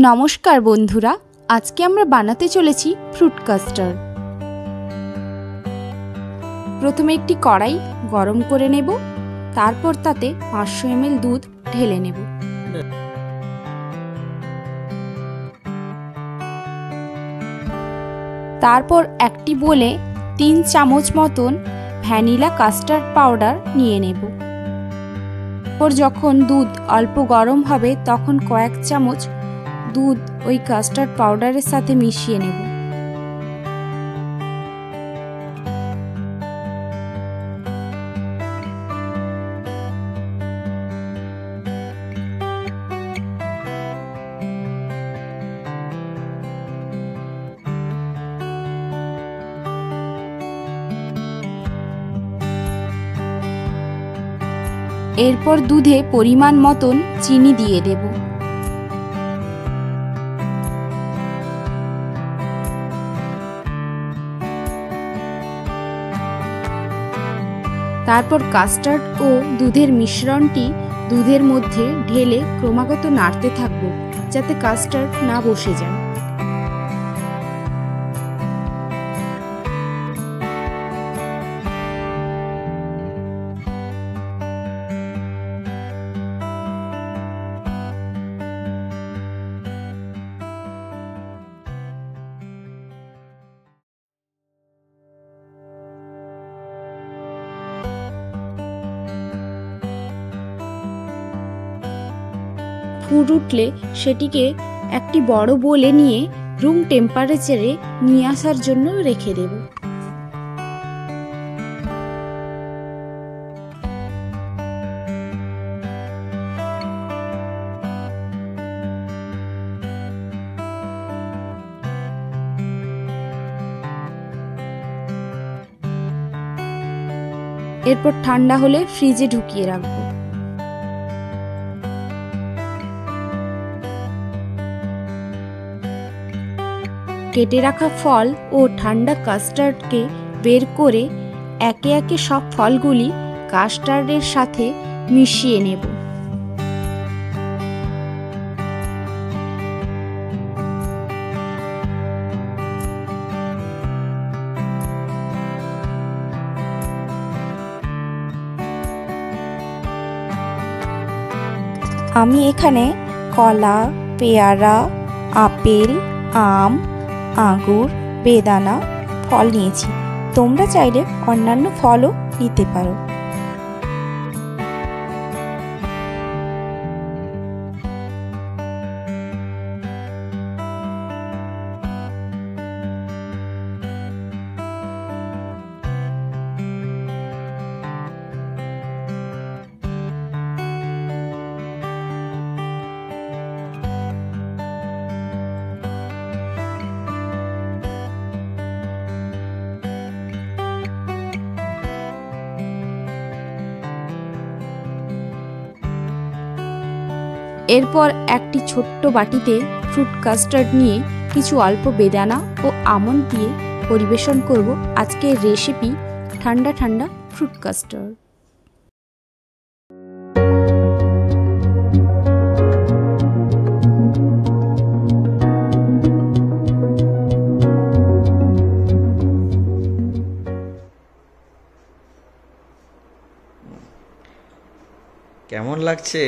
নমস্কার বন্ধুরা, আজকে আমরা বানাতে চলেছি ফ্রুট কাস্টার্ড। প্রথমে একটি কড়াই গরম করে নেব, তারপর তাতে 500 ml দুধ ঢেলে নেব। তারপর একটি বোলে 3 চামচ মতন ভ্যানিলা কাস্টার্ড পাউডার নিয়ে নেব। এরপর যখন দুধ অল্প গরম হবে তখন কয়েক চামচ দুধ ওই কাস্টার্ড পাউডারের সাথে মিশিয়ে নেব। এরপর দুধে পরিমাণ মতন চিনি দিয়ে দেব। তারপর কাস্টার্ড ও দুধের মিশ্রণটি দুধের মধ্যে ঢেলে ক্রমাগত নাড়তে থাকবো যাতে কাস্টার্ড না বসে যায়। ফুট উঠলে সেটিকে একটি বড় বোলে নিয়ে রুম টেম্পারেচারে নিয়ে আসার জন্য রেখে দেব। এরপর ঠান্ডা হলে ফ্রিজে ঢুকিয়ে রাখবো। কেটে রাখা ফল ও ঠান্ডা কাস্টার্ডকে বের করে একে একে সব ফলগুলি কাস্টার্ডের সাথে মিশিয়ে নেব। আমি এখানে কলা, পেয়ারা, আপেল, আম, আঙ্গুর, বেদানা ফল নিয়েছি। তোমরা চাইলে অন্যান্য ফলও নিতে পারো। এরপর একটি ছোট্ট বাটিতে ফ্রুট কাস্টার্ড নিয়ে কিছু অল্প বেদানা ও আমন্ড দিয়ে পরিবেশন করব আজকের রেসিপি ঠান্ডা ঠান্ডা ফ্রুট কাস্টার্ড। কেমন লাগছে?